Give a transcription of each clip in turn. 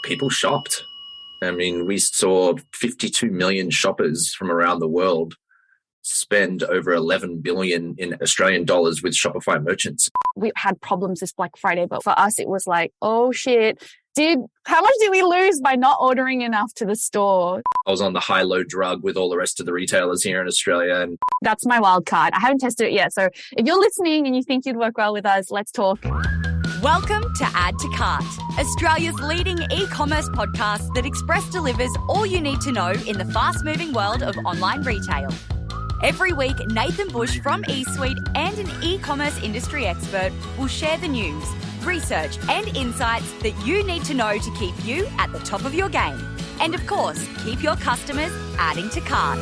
people shopped. I mean, we saw 52 million shoppers from around the world spend over 11 billion in Australian dollars with Shopify merchants. We had problems this Black Friday, but for us, it was like, oh shit, how much did we lose by not ordering enough to the store? I was on the high-low drug with all the rest of the retailers here in Australia. And that's my wild card. I haven't tested it yet. So if you're listening and you think you'd work well with us, let's talk. Welcome to Add to Cart, Australia's leading e-commerce podcast that express delivers all you need to know in the fast-moving world of online retail. Every week, Nathan Bush from eSuite and an e-commerce industry expert will share the news, research and insights that you need to know to keep you at the top of your game. And of course, keep your customers adding to cart.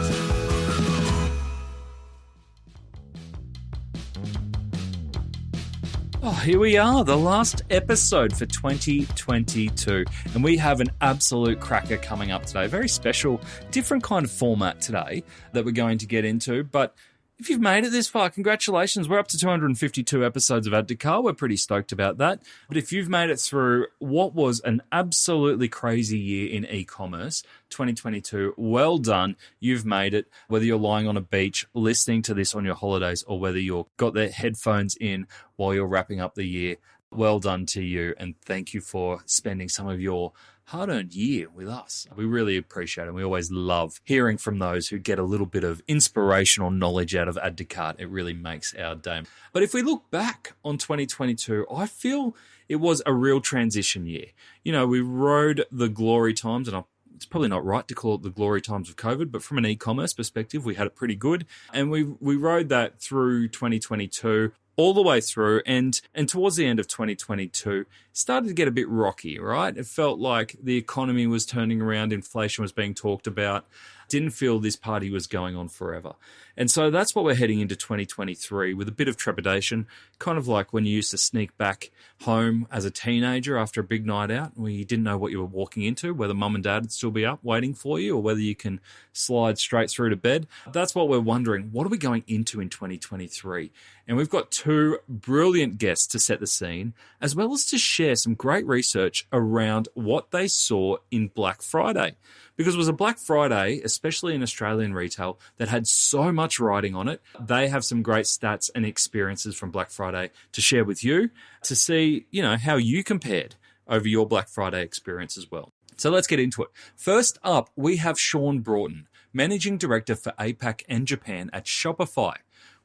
Oh, here we are, the last episode for 2022, and we have an absolute cracker coming up today. Very special, different kind of format today that we're going to get into, but if you've made it this far, congratulations. We're up to 252 episodes of Add to Cart. We're pretty stoked about that. But if you've made it through what was an absolutely crazy year in e-commerce, 2022, well done. You've made it. Whether you're lying on a beach listening to this on your holidays or whether you've got the headphones in while you're wrapping up the year, well done to you. And thank you for spending some of your hard-earned year with us. We really appreciate it. We always love hearing from those who get a little bit of inspirational knowledge out of Add to Cart. It really makes our day. But if we look back on 2022, I feel it was a real transition year. You know, we rode the glory times, and it's probably not right to call it the glory times of COVID, but from an e-commerce perspective, we had it pretty good. And we rode that through 2022. All the way through, and towards the end of 2022, started to get a bit rocky, right? It felt like the economy was turning around, inflation was being talked about, didn't feel this party was going on forever. And so that's what we're heading into 2023 with a bit of trepidation, kind of like when you used to sneak back home as a teenager after a big night out where you didn't know what you were walking into, whether mum and dad would still be up waiting for you or whether you can slide straight through to bed. That's what we're wondering. What are we going into in 2023? And we've got two brilliant guests to set the scene, as well as to share some great research around what they saw in Black Friday. Because it was a Black Friday, especially in Australian retail, that had so much riding on it. They have some great stats and experiences from Black Friday to share with you to see, how you compared over your Black Friday experience as well. So let's get into it. First up, we have Shaun Broughton, Managing Director for APAC and Japan at Shopify.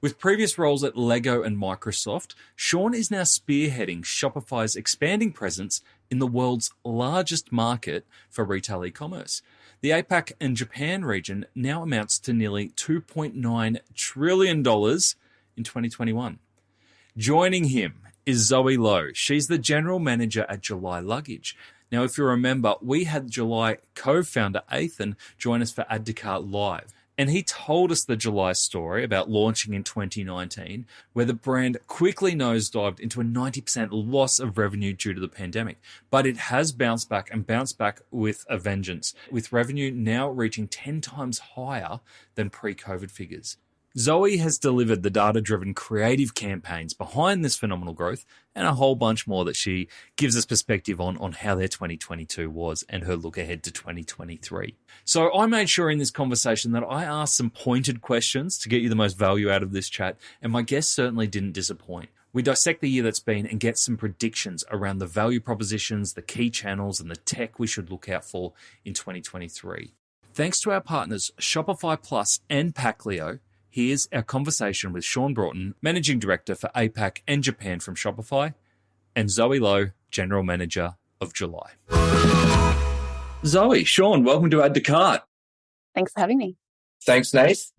With previous roles at Lego and Microsoft, Shaun is now spearheading Shopify's expanding presence in the world's largest market for retail e-commerce. The APAC and Japan region now amounts to nearly $2.9 trillion in 2021. Joining him is Zhoe Low. She's the General Manager at July Luggage. Now, if you remember, we had July co-founder Ethan join us for Add to Cart Live. And he told us the July story about launching in 2019, where the brand quickly nosedived into a 90% loss of revenue due to the pandemic. But it has bounced back with a vengeance, with revenue now reaching 10 times higher than pre-COVID figures. Zhoe has delivered the data-driven creative campaigns behind this phenomenal growth and a whole bunch more that she gives us perspective on how their 2022 was and her look ahead to 2023. So I made sure in this conversation that I asked some pointed questions to get you the most value out of this chat, and my guests certainly didn't disappoint. We dissect the year that's been and get some predictions around the value propositions, the key channels, and the tech we should look out for in 2023. Thanks to our partners Shopify Plus and Packleo, here's our conversation with Shaun Broughton, Managing Director for APAC and Japan from Shopify, and Zhoe Low, General Manager of July. Zhoe, Shaun, welcome to Add to Cart. Thanks for having me. thanks, Nath.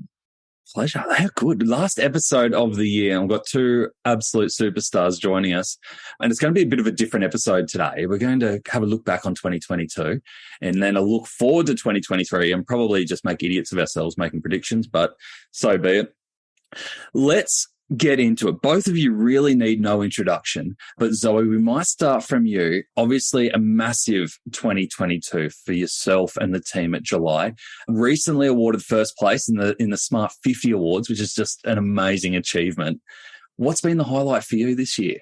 Pleasure. How good. Last episode of the year, and we've got two absolute superstars joining us. And it's going to be a bit of a different episode today. We're going to have a look back on 2022 and then a look forward to 2023 and probably just make idiots of ourselves making predictions, but so be it. Let's get into it. Both of you really need no introduction, but Zhoe, we might start from you. Obviously, a massive 2022 for yourself and the team at July. Recently awarded first place in the Smart 50 Awards, which is just an amazing achievement. What's been the highlight for you this year?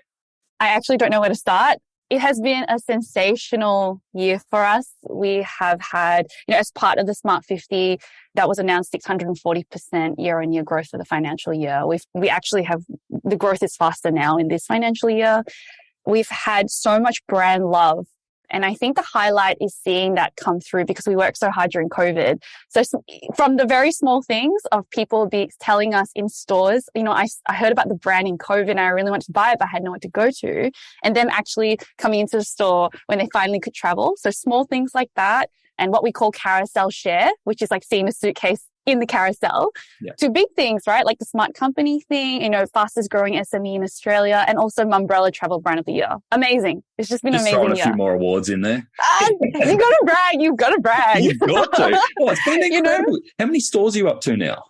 I actually don't know where to start. It has been a sensational year for us. We have had, as part of the Smart 50, that was announced 640% year-on-year growth for the financial year. We actually have, the growth is faster now in this financial year. We've had so much brand love. And I think the highlight is seeing that come through because we worked so hard during COVID. So from the very small things of people telling us in stores, I heard about the brand in COVID and I really wanted to buy it, but I had nowhere to go to. And them actually coming into the store when they finally could travel. So small things like that. And what we call carousel share, which is like seeing a suitcase in the carousel, to big things, right? Like the Smart Company thing, fastest growing SME in Australia, and also Mumbrella Travel Brand of the Year. Amazing. It's just been an amazing year. Just throwing a few more awards in there. You got to brag. You've got to brag. You've got to. Oh, it's been incredible. How many stores are you up to now?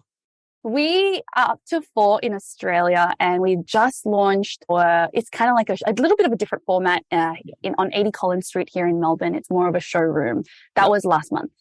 We are up to 4 in Australia, and we just launched, it's kind of like a little bit of a different format on 80 Collins Street here in Melbourne. It's more of a showroom. That was last month.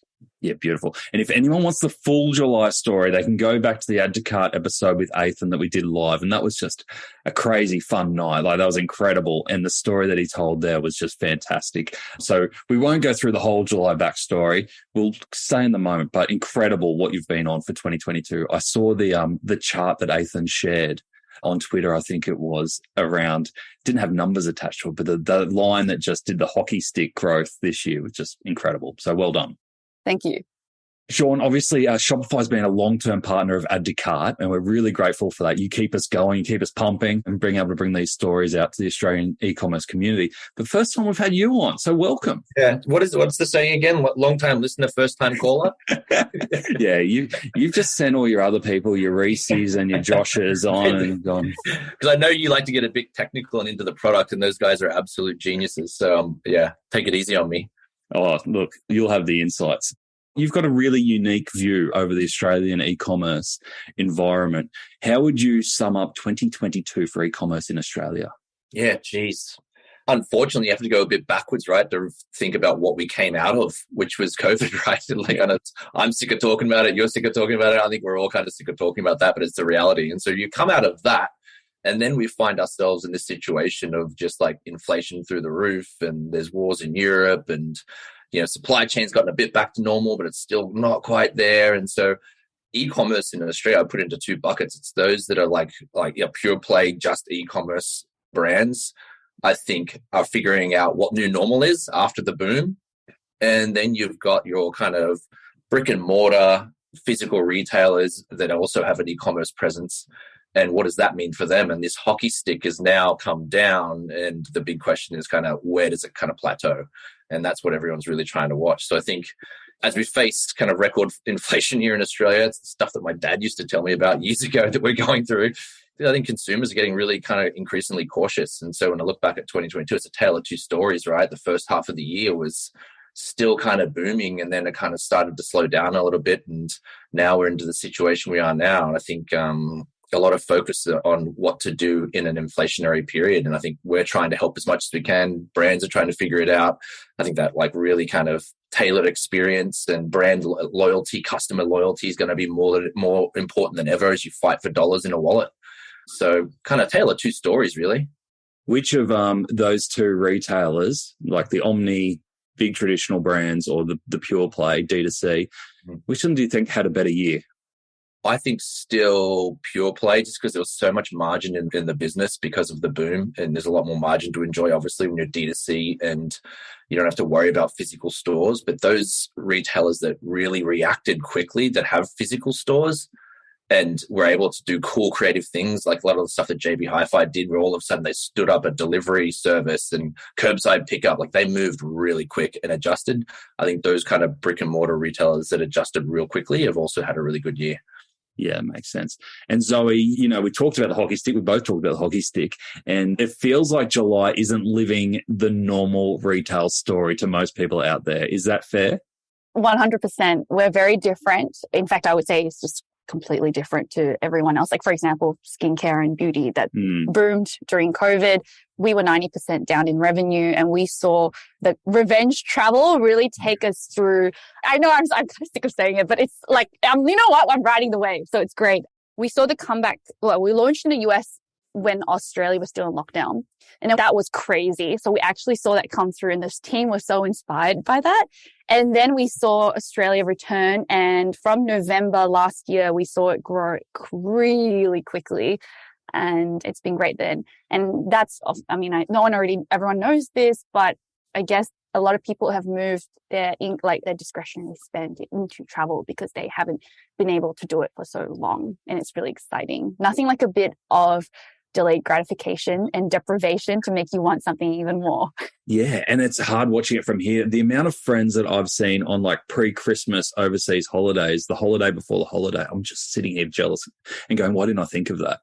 Yeah, beautiful. And if anyone wants the full July story, they can go back to the Add to Cart episode with Ethan that we did live. And that was just a crazy fun night. Like, that was incredible. And the story that he told there was just fantastic. So we won't go through the whole July backstory. We'll stay in the moment, but incredible what you've been on for 2022. I saw the chart that Ethan shared on Twitter, I think it was, around, didn't have numbers attached to it, but the line that just did the hockey stick growth this year was just incredible. So well done. Thank you. Shaun, obviously, Shopify's been a long-term partner of Add to Cart, and we're really grateful for that. You keep us going, you keep us pumping, and being able to bring these stories out to the Australian e-commerce community. But first time we've had you on, so welcome. Yeah, what's the saying again? Long-time listener, first-time caller? Yeah, you've just sent all your other people, your Reese's and your Joshes on and gone. Because I know you like to get a bit technical and into the product, and those guys are absolute geniuses. So, take it easy on me. Oh, look, you'll have the insights. You've got a really unique view over the Australian e-commerce environment. How would you sum up 2022 for e-commerce in Australia? Yeah, geez. Unfortunately, you have to go a bit backwards, right, to think about what we came out of, which was COVID, right? I'm sick of talking about it. You're sick of talking about it. I think we're all kind of sick of talking about that, but it's the reality. And so you come out of that, and then we find ourselves in this situation of just like inflation through the roof, and there's wars in Europe, and supply chain's gotten a bit back to normal, but it's still not quite there. And so e-commerce in Australia, I put into 2 buckets. It's those that are like pure play, just e-commerce brands, I think, are figuring out what new normal is after the boom. And then you've got your kind of brick and mortar physical retailers that also have an e-commerce presence. And what does that mean for them? And this hockey stick has now come down. And the big question is kind of, where does it kind of plateau? And that's what everyone's really trying to watch. So I think as we face kind of record inflation here in Australia, it's stuff that my dad used to tell me about years ago that we're going through. I think consumers are getting really kind of increasingly cautious. And so when I look back at 2022, it's a tale of 2 stories, right? The first half of the year was still kind of booming, and then it kind of started to slow down a little bit. And now we're into the situation we are now. And I think a lot of focus on what to do in an inflationary period. And I think we're trying to help as much as we can. Brands are trying to figure it out. I think that like really kind of tailored experience and brand loyalty, customer loyalty is going to be more important than ever as you fight for dollars in a wallet. So kind of tale of 2 stories, really. Which of those 2 retailers, like the omni big traditional brands or the pure play D2C, which one do you think had a better year? I think still pure play, just because there was so much margin in the business because of the boom, and there's a lot more margin to enjoy, obviously, when you're D2C and you don't have to worry about physical stores. But those retailers that really reacted quickly, that have physical stores and were able to do cool creative things, like a lot of the stuff that JB Hi-Fi did, where all of a sudden they stood up a delivery service and curbside pickup, like they moved really quick and adjusted. I think those kind of brick and mortar retailers that adjusted real quickly have also had a really good year. Yeah, makes sense. And Zoe, we talked about the hockey stick. We both talked about the hockey stick. And it feels like July isn't living the normal retail story to most people out there. Is that fair? 100%. We're very different. In fact, I would say it's just completely different to everyone else. Like, for example, skincare and beauty that boomed during COVID. We were 90% down in revenue, and we saw the revenge travel really take us through. I know I'm kind of sick of saying it, but it's like, you know what? I'm riding the wave. So it's great. We saw the comeback. Well, we launched in the US when Australia was still in lockdown. And that was crazy. So we actually saw that come through and this team was so inspired by that. And then we saw Australia return. And from November last year, we saw it grow really quickly. And it's been great then. And that's, I mean, everyone knows this, but I guess a lot of people have moved their discretionary spend into travel because they haven't been able to do it for so long. And it's really exciting. Nothing like a bit of delayed gratification and deprivation to make you want something even more. Yeah, and it's hard watching it from here. The amount of friends that I've seen on like pre-Christmas overseas holidays, the holiday before the holiday, I'm just sitting here jealous and going, why didn't I think of that?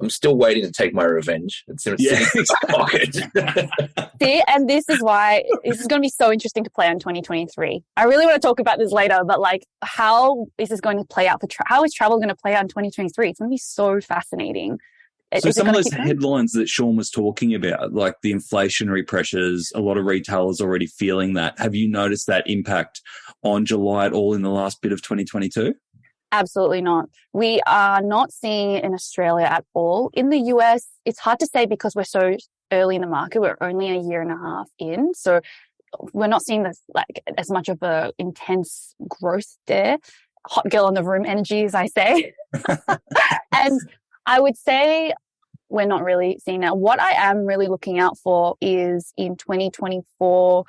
I'm still waiting to take my revenge. It's in my pocket. See, and this is why this is going to be so interesting to play on 2023. I really want to talk about this later, but like how is this going to play out for how is travel going to play out in 2023? It's going to be so fascinating. So some of those headlines that Shaun was talking about, like the inflationary pressures, a lot of retailers already feeling that. Have you noticed that impact on July at all in the last bit of 2022? Absolutely not. We are not seeing it in Australia at all. In the US, it's hard to say because we're so early in the market. We're only a year and a half in. So we're not seeing this like as much of a intense growth there. Hot girl in the room energy, as I say. And I would say we're not really seeing that. What I am really looking out for is in 2024,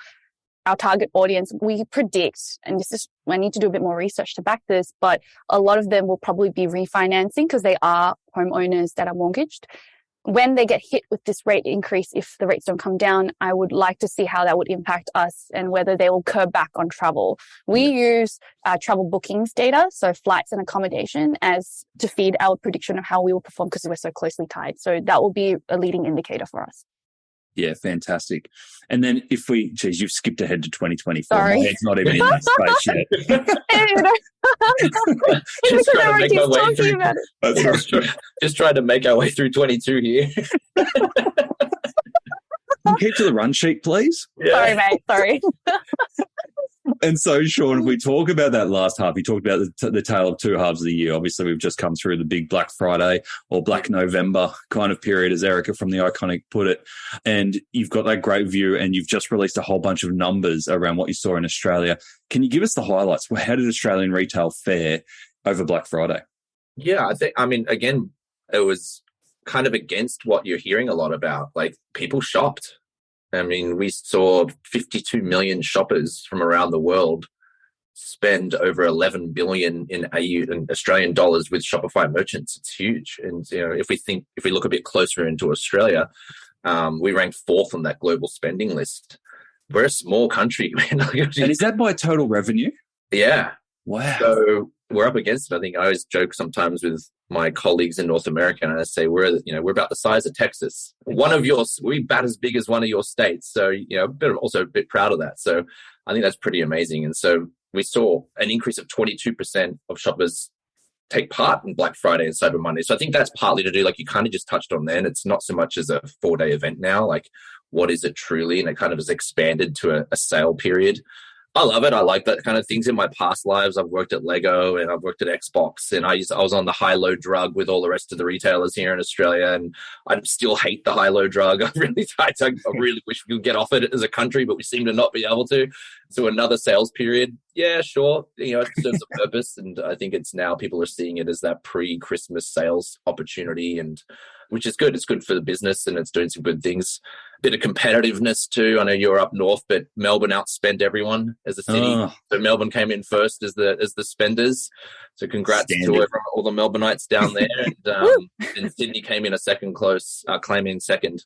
our target audience, we predict, and I need to do a bit more research to back this, but a lot of them will probably be refinancing because they are homeowners that are mortgaged. When they get hit with this rate increase, if the rates don't come down, I would like to see how that would impact us and whether they will curb back on travel. We use travel bookings data, so flights and accommodation, as to feed our prediction of how we will perform because we're so closely tied. So that will be a leading indicator for us. Yeah, fantastic. And then you've skipped ahead to 2024. Sorry. My head's not even in that space yet. Just trying to make our way through 22 here. Can you keep to the run sheet, please? Yeah. Sorry, mate. Sorry. And so, Shaun, if we talk about that last half, you talked about the tale of two halves of the year. Obviously, we've just come through the big Black Friday or Black November kind of period, as Erica from The Iconic put it. And you've got that great view and you've just released a whole bunch of numbers around what you saw in Australia. Can you give us the highlights? Well, how did Australian retail fare over Black Friday? Yeah, again, it was kind of against what you're hearing a lot about. Like, people shopped. I mean, we saw 52 million shoppers from around the world spend over 11 billion in Australian dollars with Shopify merchants. It's huge. And, if we look a bit closer into Australia, we ranked 4th on that global spending list. We're a small country. And is that by total revenue? Yeah. Wow. So we're up against it. I think I always joke sometimes with my colleagues in North America, and I say we're about the size of Texas. We bat as big as one of your states. So, also a bit proud of that. So I think that's pretty amazing. And so we saw an increase of 22% of shoppers take part in Black Friday and Cyber Monday. So I think that's partly to do, like you kind of just touched on then, it's not so much as a 4-day event now, like what is it truly? And it kind of has expanded to a sale period. I love it. I like that kind of things. In my past lives, I've worked at Lego and I've worked at Xbox, and I was on the high-low drug with all the rest of the retailers here in Australia, and I still hate the high-low drug. I really wish we could get off it as a country, but we seem to not be able to. So another sales period, yeah, sure. It serves a purpose, and I think it's now people are seeing it as that pre-Christmas sales opportunity, and which is good. It's good for the business and it's doing some good things. Bit of competitiveness too. I know you're up north, but Melbourne outspent everyone as a city. So Melbourne came in first as the spenders. So congrats to everyone, all the Melbourneites down there. And Sydney came in a second close, claiming second.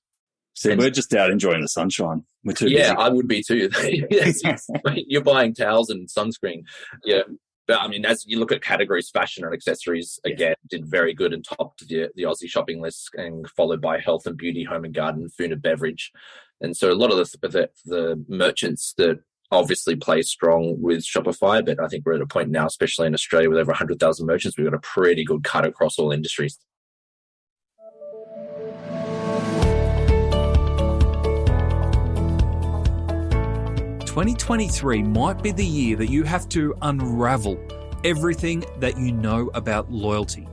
See, we're just out enjoying the sunshine. We're too busy. Yeah, I would be too. You're buying towels and sunscreen. Yeah. But I mean, as you look at categories, fashion and accessories, again, did very good and topped the Aussie shopping list, and followed by health and beauty, home and garden, food and beverage. And so a lot of the merchants that obviously play strong with Shopify, but I think we're at a point now, especially in Australia with over 100,000 merchants, we've got a pretty good cut across all industries. "2023 might be the year that you have to unravel everything that you know about loyalty."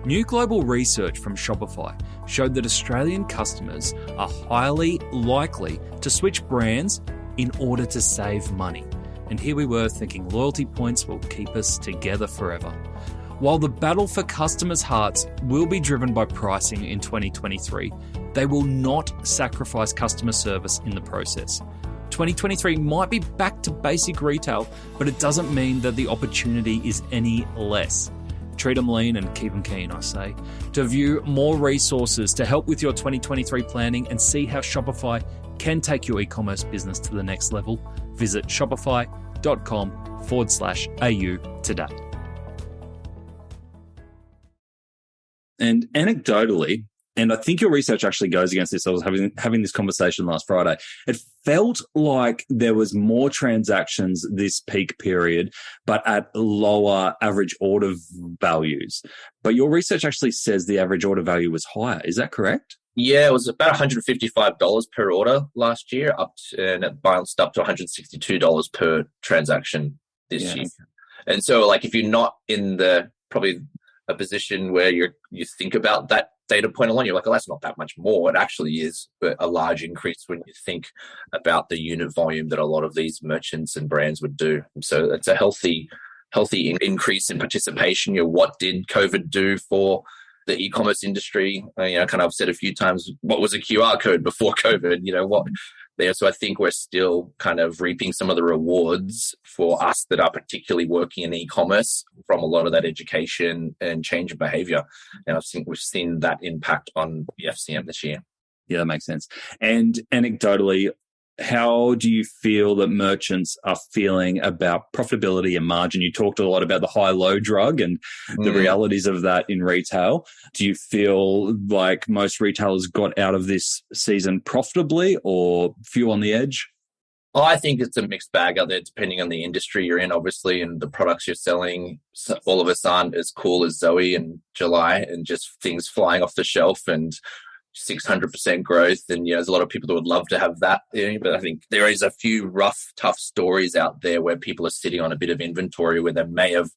New global research from Shopify showed that Australian customers are highly likely to switch brands in order to save money. And here we were thinking loyalty points will keep us together forever. While the battle for customers' hearts will be driven by pricing in 2023, they will not sacrifice customer service in the process. 2023 might be back to basic retail, but it doesn't mean that the opportunity is any less. Treat them lean and keep them keen, I say. To view more resources to help with your 2023 planning and see how Shopify can take your e-commerce business to the next level, visit shopify.com/au today. And anecdotally, and I think your research actually goes against this. I was having this conversation last Friday. It felt like there was more transactions this peak period, but at lower average order values. But your research actually says the average order value was higher. Is that correct? Yeah, it was about $155 per order last year, and it bounced up to $162 per transaction this year. And so, like, if you're not in probably a position where you think about that data point alone, you're like, oh, that's not that much more. It actually is a large increase when you think about the unit volume that a lot of these merchants and brands would do. So it's a healthy increase in participation. What did COVID do for the e-commerce industry? Kind of said a few times, what was a QR code before COVID? So I think we're still kind of reaping some of the rewards for us that are particularly working in e-commerce from a lot of that education and change of behavior. And I think we've seen that impact on the FCM this year. Yeah, that makes sense. And anecdotally, how do you feel that merchants are feeling about profitability and margin? You talked a lot about the high-low drug and the realities of that in retail. Do you feel like most retailers got out of this season profitably or few on the edge? I think it's a mixed bag out there, depending on the industry you're in, obviously, and the products you're selling. So all of us aren't as cool as Zoe in July and just things flying off the shelf and 600% growth. And there's a lot of people that would love to have that. But I think there is a few rough, tough stories out there where people are sitting on a bit of inventory where they may have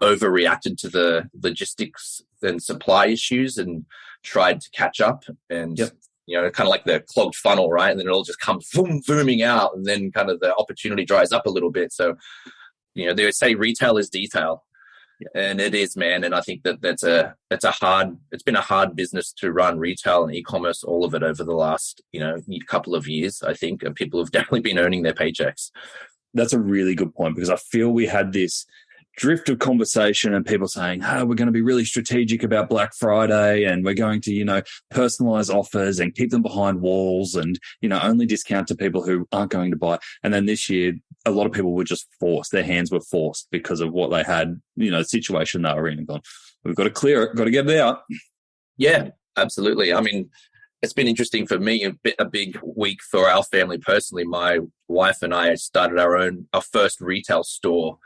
overreacted to the logistics and supply issues and tried to catch up. And kind of like the clogged funnel, right? And then it all just comes booming out, and then kind of the opportunity dries up a little bit. So, they would say retail is detail. And it is, man. And I think it's been a hard business to run retail and e-commerce, all of it over the last, couple of years, I think. And people have definitely been earning their paychecks. That's a really good point, because I feel we had this drift of conversation and people saying, we're going to be really strategic about Black Friday and we're going to, personalize offers and keep them behind walls and, only discount to people who aren't going to buy. And then this year, a lot of people were just forced. Their hands were forced because of what they had, the situation they were in, and gone, we've got to clear it, got to get it out. Yeah, absolutely. I mean, it's been interesting for me, a big week for our family personally. My wife and I started our first retail store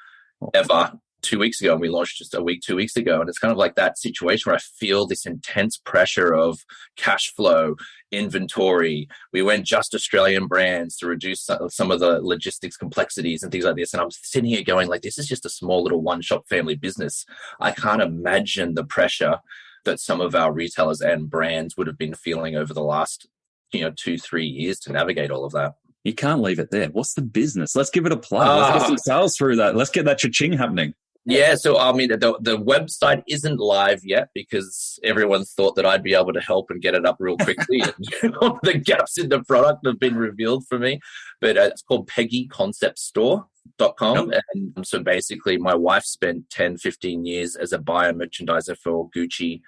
ever 2 weeks ago, and we launched just 2 weeks ago. And it's kind of like that situation where I feel this intense pressure of cash flow, inventory. We went just Australian brands to reduce some of the logistics complexities and things like this. And I'm sitting here going, like, this is just a small little one-shop family business. I can't imagine the pressure that some of our retailers and brands would have been feeling over the last 2-3 years to navigate all of that. You can't leave it there. What's the business? Let's give it a plug. Let's get some sales through that. Let's get that cha-ching happening. Yeah, so I mean, the website isn't live yet because everyone thought that I'd be able to help and get it up real quickly. And the gaps in the product have been revealed for me. But it's called peggyconceptstore.com. And so basically, my wife spent 10-15 years as a buyer merchandiser for Gucci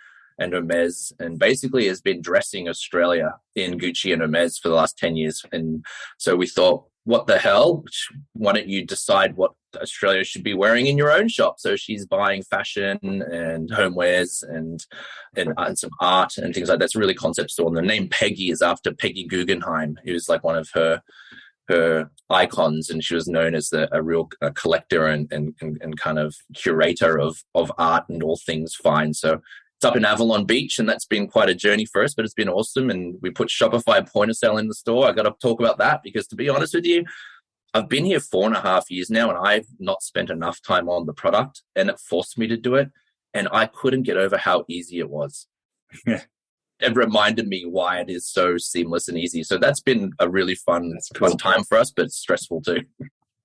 and Hermes, and basically has been dressing Australia in Gucci and Hermes for the last 10 years. And so we thought, what the hell? Why don't you decide what Australia should be wearing in your own shop? So she's buying fashion and homewares and some art and things like that. It's a really concept store. And the name Peggy is after Peggy Guggenheim, who's like one of her icons, and she was known as a real collector and kind of curator of art and all things fine. So it's up in Avalon Beach, and that's been quite a journey for us, but it's been awesome. And we put Shopify point of sale in the store. I got to talk about that because, to be honest with you, I've been here 4.5 years now, and I've not spent enough time on the product, and it forced me to do it. And I couldn't get over how easy it was. Yeah. it reminded me why it is so seamless and easy. So that's been a really fun time for us, but stressful too.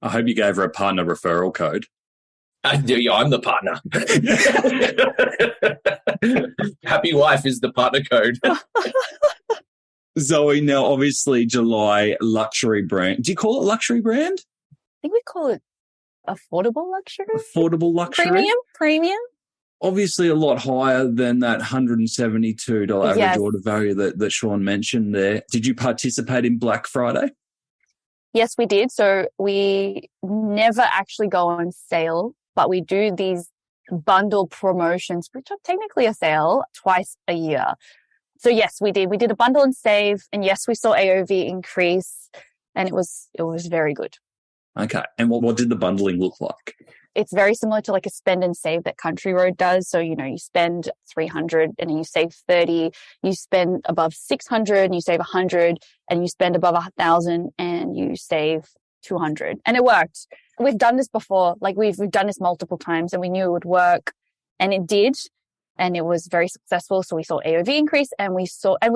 I hope you gave her a partner referral code. I'm the partner. Happy wife is the partner code. Zoe, now obviously July luxury brand. Do you call it luxury brand? I think we call it affordable luxury. Affordable luxury? Premium. Obviously a lot higher than that $172 average order value that Shaun mentioned there. Did you participate in Black Friday? Yes, we did. So we never actually go on sale, but we do these bundle promotions, which are technically a sale, twice a year. So yes, we did. We did a bundle and save, and yes, we saw AOV increase, and it was very good. Okay. And what did the bundling look like? It's very similar to like a spend and save that Country Road does. So, you spend 300 and then you save 30, you spend above 600 and you save 100, and you spend above 1,000 and you save 200. And it worked. We've done this before. Like we've done this multiple times, and we knew it would work, and it did. And it was very successful. So we saw AOV increase, and we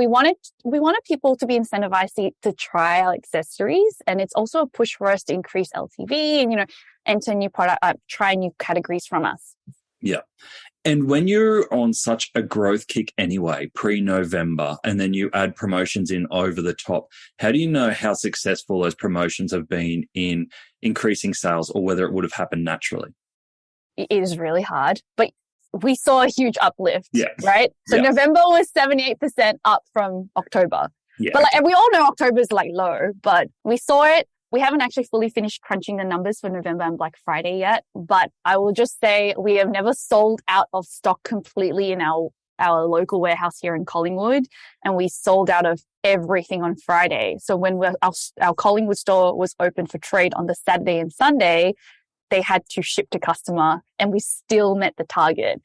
wanted people to be incentivized to try our accessories. And it's also a push for us to increase LTV and, enter new product, try new categories from us. Yeah. And when you're on such a growth kick anyway, pre-November, and then you add promotions in over the top, how do you know how successful those promotions have been in increasing sales, or whether it would have happened naturally? It is really hard, but we saw a huge uplift, right? So November was 78% up from October. Yeah. But and we all know October is low, but we saw it. We haven't actually fully finished crunching the numbers for November and Black Friday yet, but I will just say we have never sold out of stock completely in our local warehouse here in Collingwood, and we sold out of everything on Friday. So when our Collingwood store was open for trade on the Saturday and Sunday, they had to ship to customer, and we still met the target.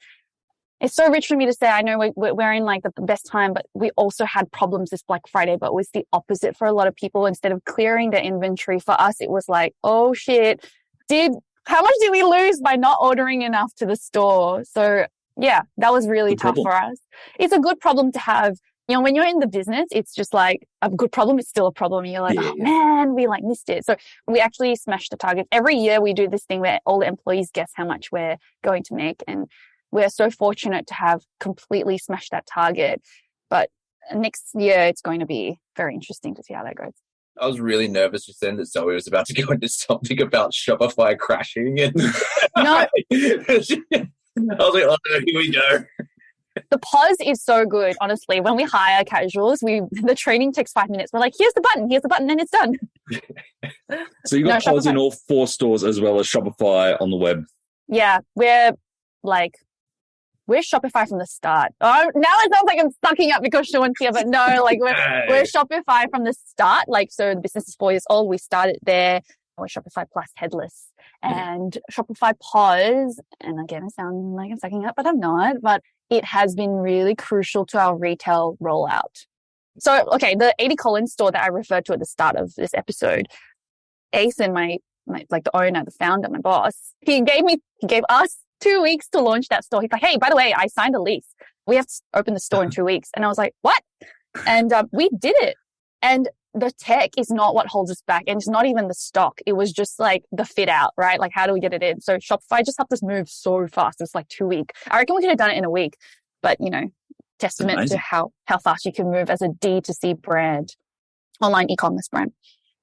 It's so rich for me to say, I know we're in the best time, but we also had problems this Black Friday, but it was the opposite for a lot of people. Instead of clearing the inventory, for us, it was like, oh shit, how much did we lose by not ordering enough to the store? So yeah, that was really tough for us. It's a good problem to have. When you're in the business, it's just like a good problem. It's still a problem. You're like, oh man, we missed it. So we actually smashed the target. Every year we do this thing where all the employees guess how much we're going to make. And we're so fortunate to have completely smashed that target. But next year, it's going to be very interesting to see how that goes. I was really nervous just then that Zoe was about to go into something about Shopify crashing. And No. I was like, oh no, here we go. The pause is so good, honestly. When we hire casuals, the training takes 5 minutes. We're like, here's the button, and it's done. So you got pause in all 4 stores as well as Shopify on the web. Yeah, we're Shopify from the start. Oh, now it sounds like I'm sucking up because Shaun's here, but no, we're Shopify from the start. So the business is 4 years old. We started there. We're Shopify Plus headless and Shopify Pause. And again, I sound like I'm sucking up, but I'm not. But it has been really crucial to our retail rollout. So, okay, the 80 Collins store that I referred to at the start of this episode, Asen, my the owner, the founder, my boss, he gave us 2 weeks to launch that store. He's like, hey, by the way, I signed a lease. We have to open the store in 2 weeks. And I was like, what? And we did it. And the tech is not what holds us back. And it's not even the stock. It was just the fit out, right? How do we get it in? So Shopify just helped us move so fast. It's 2 weeks. I reckon we could have done it in a week. But, testament to how fast you can move as a D2C brand, online e-commerce brand.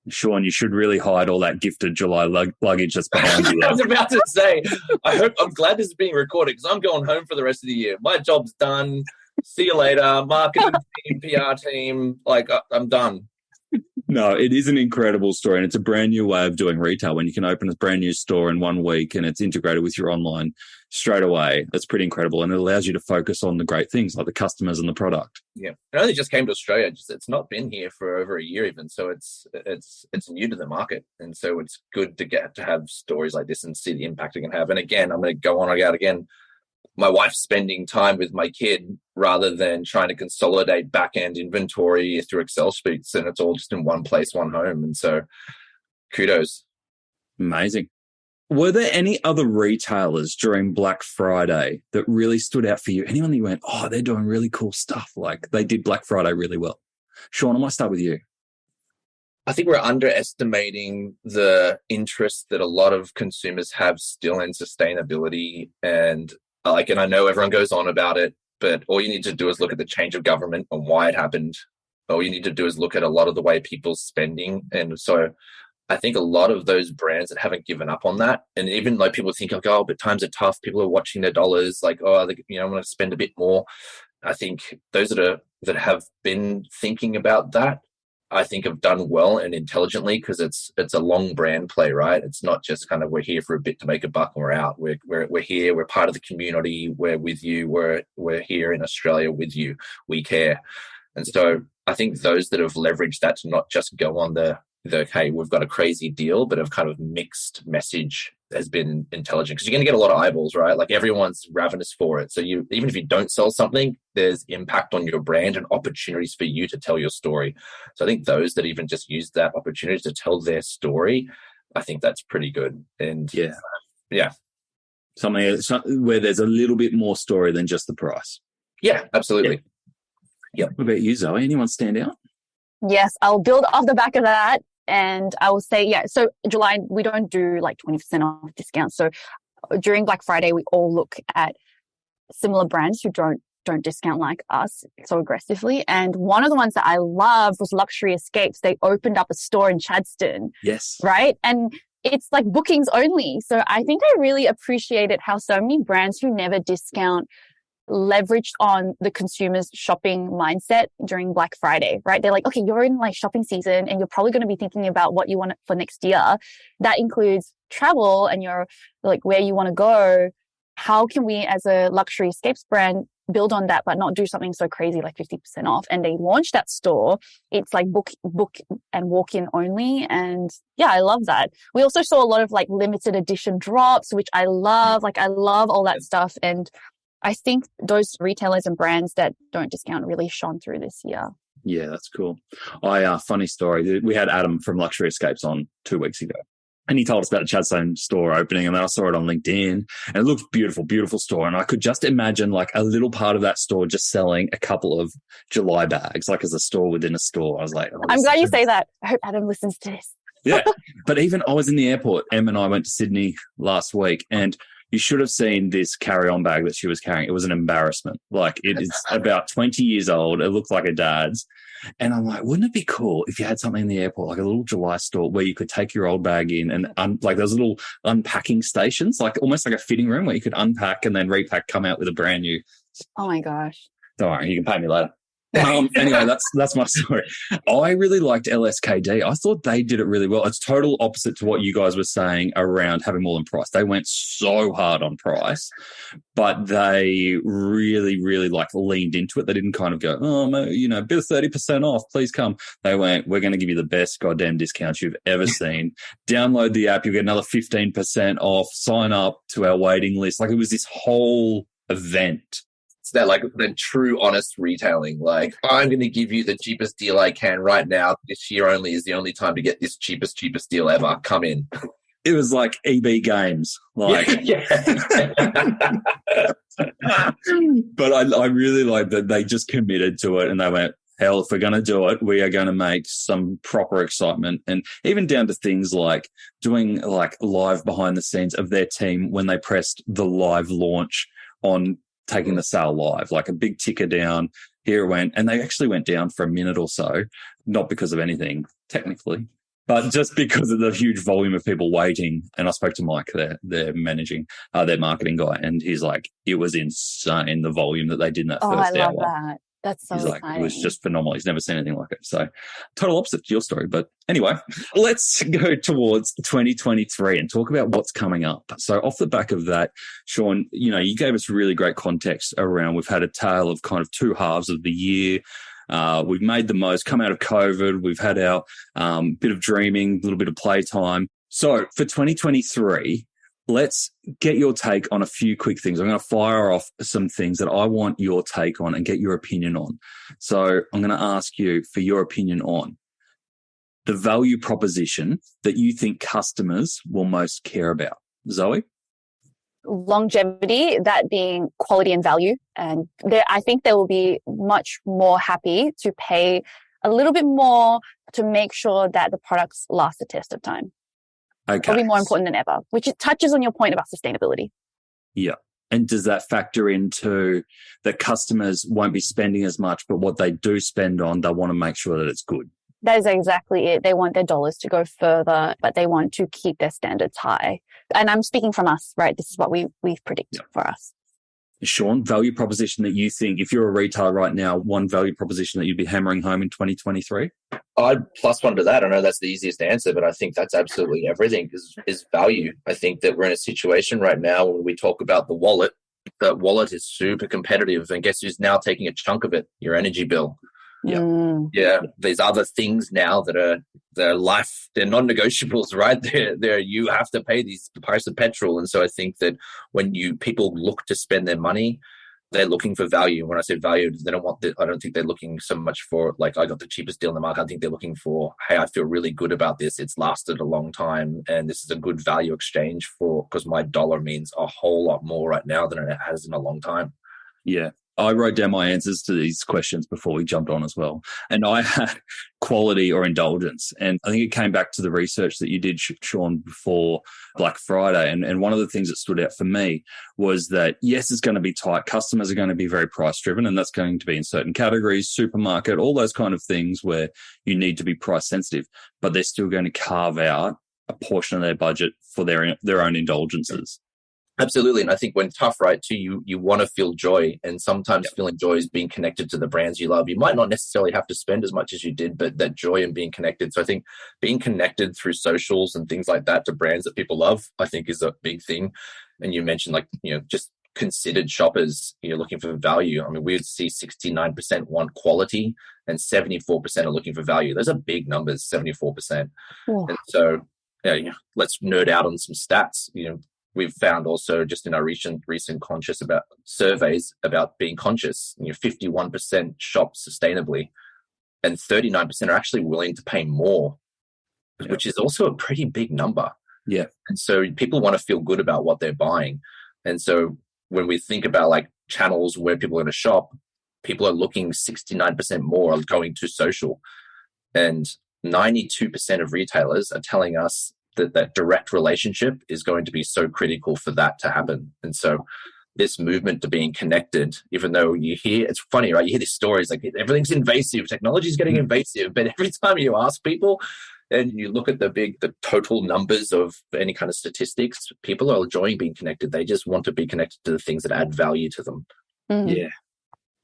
Shaun, you should really hide all that gifted July luggage that's behind you. I was about to say, I'm glad this is being recorded because I'm going home for the rest of the year. My job's done. See you later. Marketing team, PR team, I'm done. No, it is an incredible story, and it's a brand new way of doing retail when you can open a brand new store in 1 week and it's integrated with your online straight away. That's pretty incredible, and it allows you to focus on the great things like the customers and the product. Yeah, it only just came to Australia. It's not been here for over a year even, so it's new to the market, and so it's good to get to have stories like this and see the impact it can have. And again, I'm going to go on again. My wife's spending time with my kid rather than trying to consolidate back-end inventory through Excel sheets, and it's all just in one place, one home. And so kudos. Amazing. Were there any other retailers during Black Friday that really stood out for you? Anyone that you went, oh, they're doing really cool stuff. Like they did Black Friday really well. Shaun, I might start with you. I think we're underestimating the interest that a lot of consumers have still in sustainability. And I know everyone goes on about it, but all you need to do is look at the change of government and why it happened. All you need to do is look at a lot of the way people's spending. And so I think a lot of those brands that haven't given up on that, and even like people think like, oh, but times are tough. People are watching their dollars, like, oh, I'm going to spend a bit more. I think those that have been thinking about that, I think have done well and intelligently, because it's a long brand play, right? It's not just kind of we're here for a bit to make a buck and we're out. We're here. We're part of the community. We're with you. We're here in Australia with you. We care, and so I think those that have leveraged that to not just go on the hey, we've got a crazy deal, but have kind of mixed message has been intelligent, because you're going to get a lot of eyeballs, right? Like everyone's ravenous for it. So even if you don't sell something, there's impact on your brand and opportunities for you to tell your story. So I think those that even just use that opportunity to tell their story, I think that's pretty good. And yeah. Something where there's a little bit more story than just the price. Yeah, absolutely. Yeah. What about you, Zoe? Anyone stand out? Yes, I'll build off the back of that. And I will say, so July, we don't do like 20% off discounts. So during Black Friday, we all look at similar brands who don't discount like us so aggressively. And one of the ones that I love was Luxury Escapes. They opened up a store in Chadstone. Yes. Right? And it's like bookings only. So I think I really appreciated how so many brands who never discount leveraged on the consumer's shopping mindset during Black Friday, right? They're like, okay, you're in like shopping season and you're probably going to be thinking about what you want for next year. That includes travel and your like where you want to go. How can we as a Luxury Escapes brand build on that, but not do something so crazy like 50% off? And they launched that store. It's like book and walk in only. And yeah, I love that. We also saw a lot of like limited edition drops, which I love. Like I love all that stuff. And I think those retailers and brands that don't discount really shone through this year. Yeah, that's cool. Funny story. We had Adam from Luxury Escapes on 2 weeks ago, and he told us about the Chadstone store opening, and then I saw it on LinkedIn, and it looked beautiful, beautiful store. And I could just imagine like a little part of that store just selling a couple of July bags, like as a store within a store. I was like, I'm glad you say that. I hope Adam listens to this. Yeah. But even I was in the airport. Em and I went to Sydney last week, and you should have seen this carry-on bag that she was carrying. It was an embarrassment. Like, it is about 20 years old. It looked like a dad's. And I'm like, wouldn't it be cool if you had something in the airport, like a little July store where you could take your old bag in and like those little unpacking stations, like almost like a fitting room where you could unpack and then repack, come out with a brand new. Oh my gosh. Don't worry, you can pay me later. Anyway, that's my story. I really liked LSKD. I thought they did it really well. It's total opposite to what you guys were saying around having more than price. They went so hard on price, but they really, really like leaned into it. They didn't kind of go, oh, bit of 30% off, please come. They went, we're going to give you the best goddamn discounts you've ever seen. Download the app, you'll get another 15% off. Sign up to our waiting list. Like, it was this whole event. That like the true honest retailing, like I'm going to give you the cheapest deal I can right now. This year only is the only time to get this cheapest deal ever. Come in. It was like EB Games, like. Yeah. But I really like that they just committed to it, and they went, hell, if we're going to do it, we are going to make some proper excitement. And even down to things like doing like live behind the scenes of their team when they pressed the live launch on taking the sale live, like a big ticker down. Here it went, and they actually went down for a minute or so, not because of anything technically, but just because of the huge volume of people waiting. And I spoke to Mike, their marketing guy, and he's like, it was insane the volume that they did in that first hour. I love that. That's so exciting. It was just phenomenal. He's never seen anything like it. So total opposite to your story. But anyway, let's go towards 2023 and talk about what's coming up. So off the back of that, Shaun, you gave us really great context around, we've had a tale of kind of two halves of the year. We've made the most, come out of COVID. We've had our bit of dreaming, a little bit of playtime. So for 2023, let's get your take on a few quick things. I'm going to fire off some things that I want your take on and get your opinion on. So I'm going to ask you for your opinion on the value proposition that you think customers will most care about. Zoe? Longevity, that being quality and value. And I think they will be much more happy to pay a little bit more to make sure that the products last the test of time. Okay. It'll be more important than ever, which it touches on your point about sustainability. Yeah. And does that factor into that customers won't be spending as much, but what they do spend on, they want to make sure that it's good? That is exactly it. They want their dollars to go further, but they want to keep their standards high. And I'm speaking from us, right? This is what we predict for us. Shaun, value proposition that you think, if you're a retailer right now, one value proposition that you'd be hammering home in 2023? I'd plus one to that. I know that's the easiest answer, but I think that's absolutely everything is value. I think that we're in a situation right now when we talk about the wallet, that wallet is super competitive. And guess who's now taking a chunk of it? Your energy bill. Yeah. There's other things now that are they're non-negotiables, right? They're you have to pay the price of petrol. And so I think that when people look to spend their money, they're looking for value. When I say value, I don't think they're looking so much for like, I got the cheapest deal in the market. I think they're looking for, hey, I feel really good about this. It's lasted a long time. And this is a good value exchange because my dollar means a whole lot more right now than it has in a long time. Yeah. I wrote down my answers to these questions before we jumped on as well. And I had quality or indulgence. And I think it came back to the research that you did, Shaun, before Black Friday. And one of the things that stood out for me was that, yes, it's going to be tight. Customers are going to be very price driven, and that's going to be in certain categories, supermarket, all those kind of things where you need to be price sensitive, but they're still going to carve out a portion of their budget for their own indulgences. Absolutely. And I think when tough, right, too, you want to feel joy. And sometimes feeling joy is being connected to the brands you love. You might not necessarily have to spend as much as you did, but that joy in being connected. So I think being connected through socials and things like that to brands that people love, I think is a big thing. And you mentioned just considered shoppers, you're looking for value. I mean, we would see 69% want quality and 74% are looking for value. Those are big numbers, 74%. Yeah. And so let's nerd out on some stats. We've found also just in our recent conscious about surveys about being conscious, 51% shop sustainably and 39% are actually willing to pay more, which is also a pretty big number. Yeah. And so people want to feel good about what they're buying. And so when we think about like channels where people are going to shop, people are looking 69% more on going to social. And 92% of retailers are telling us that direct relationship is going to be so critical for that to happen. And so this movement to being connected, even though it's funny, right? You hear these stories like everything's invasive, technology is getting invasive, but every time you ask people and you look at the total numbers of any kind of statistics, people are enjoying being connected. They just want to be connected to the things that add value to them. Yeah.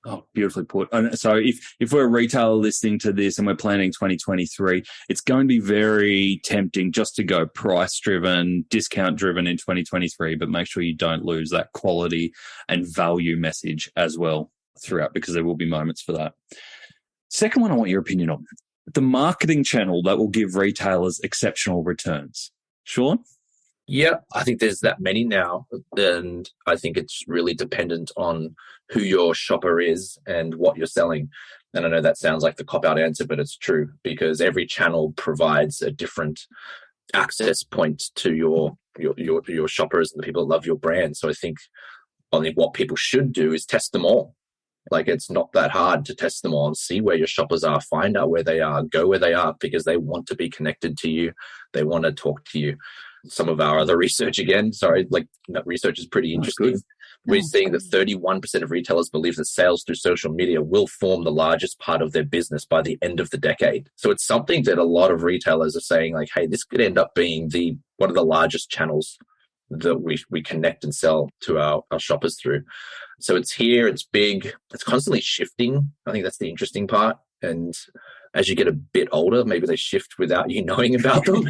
Oh, beautifully put. And so if we're a retailer listening to this and we're planning 2023, it's going to be very tempting just to go price-driven, discount-driven in 2023, but make sure you don't lose that quality and value message as well throughout, because there will be moments for that. Second one I want your opinion on, the marketing channel that will give retailers exceptional returns. Shaun? Yeah, I think there's that many now, and I think it's really dependent on who your shopper is and what you're selling. And I know that sounds like the cop-out answer, but it's true because every channel provides a different access point to your shoppers and the people that love your brand. So I think what people should do is test them all. Like, it's not that hard to test them all and see where your shoppers are, find out where they are, go where they are, because they want to be connected to you. They want to talk to you. Some of our other research research is pretty interesting. We're seeing that 31% of retailers believe that sales through social media will form the largest part of their business by the end of the decade. So it's something that a lot of retailers are saying, like, hey, this could end up being one of the largest channels that we connect and sell to our shoppers through. So it's here, it's big, it's constantly shifting. I think that's the interesting part. And as you get a bit older, maybe they shift without you knowing about them.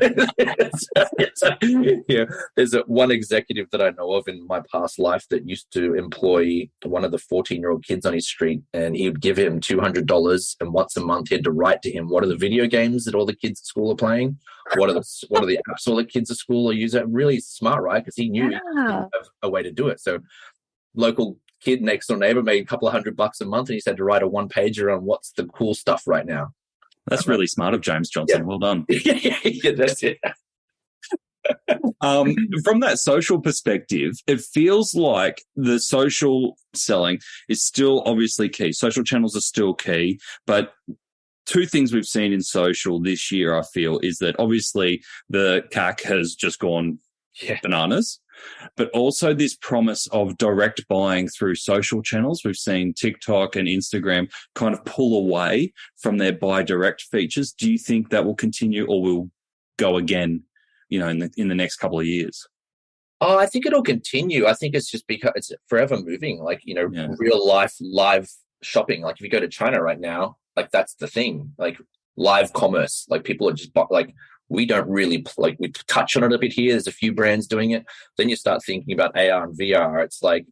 There's one executive that I know of in my past life that used to employ one of the 14-year-old kids on his street, and he would give him $200, and once a month he had to write to him, what are the video games that all the kids at school are playing? What are the apps all the kids at school are using? Really smart, right? Because he knew he didn't have a way to do it. So local kid next door neighbor made a couple of $100 a month, and he had to write a one-pager on what's the cool stuff right now. That's really smart of James Johnson. Yeah. Well done. Yeah, that's it. From that social perspective, it feels like the social selling is still obviously key. Social channels are still key, but two things we've seen in social this year, I feel, is that obviously the CAC has just gone bananas, but also this promise of direct buying through social channels. We've seen TikTok and Instagram kind of pull away from their buy direct features. Do you think that will continue or will go again, in the next couple of years? Oh, I think it'll continue. I think it's just because it's forever moving, real life live shopping. Like if you go to China right now, like that's the thing, like live commerce, like people are just like, we don't really we touch on it a bit here. There's a few brands doing it. Then you start thinking about AR and VR. It's like,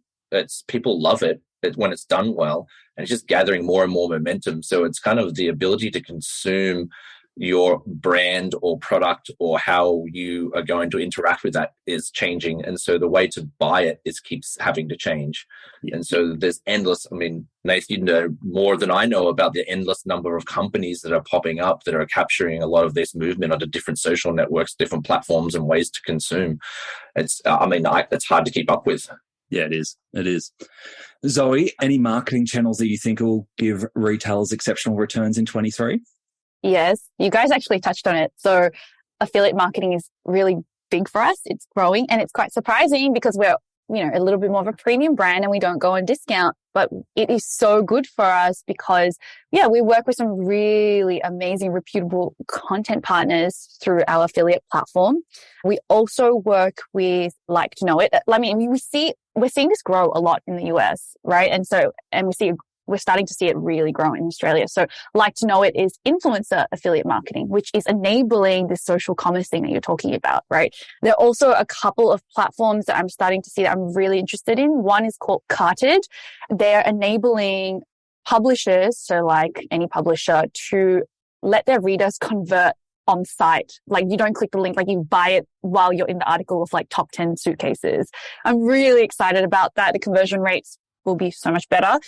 people love it when it's done well, and it's just gathering more and more momentum. So it's kind of the ability to consume your brand or product or how you are going to interact with that is changing. And so the way to buy it keeps having to change. Yeah. And so there's endless, Nath, you know more than I know about the endless number of companies that are popping up that are capturing a lot of this movement onto different social networks, different platforms and ways to consume. It's hard to keep up with. Yeah, it is. It is. Zoe, any marketing channels that you think will give retailers exceptional returns in 23? Yes, you guys actually touched on it. So affiliate marketing is really big for us. It's growing, and it's quite surprising because we're, a little bit more of a premium brand and we don't go on discount, but it is so good for us because, we work with some really amazing, reputable content partners through our affiliate platform. We also work with Like to Know It. We're seeing this grow a lot in the US, right? And we're starting to see it really grow in Australia. So Like to Know It is influencer affiliate marketing, which is enabling this social commerce thing that you're talking about, right? There are also a couple of platforms that I'm starting to see that I'm really interested in. One is called Carted. They're enabling publishers, so like any publisher, to let their readers convert on site. Like you don't click the link, like you buy it while you're in the article of like top 10 suitcases. I'm really excited about that. The conversion rates will be so much better.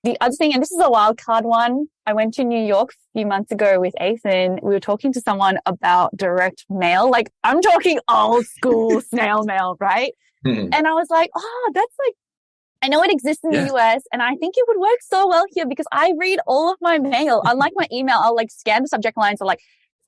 The other thing, and this is a wild card one, I went to New York a few months ago with Ethan. We were talking to someone about direct mail. Like I'm talking old school snail mail, right? Mm-hmm. And I was like, that's like, I know it exists in the US and I think it would work so well here because I read all of my mail. Unlike my email, I'll like scan the subject lines or like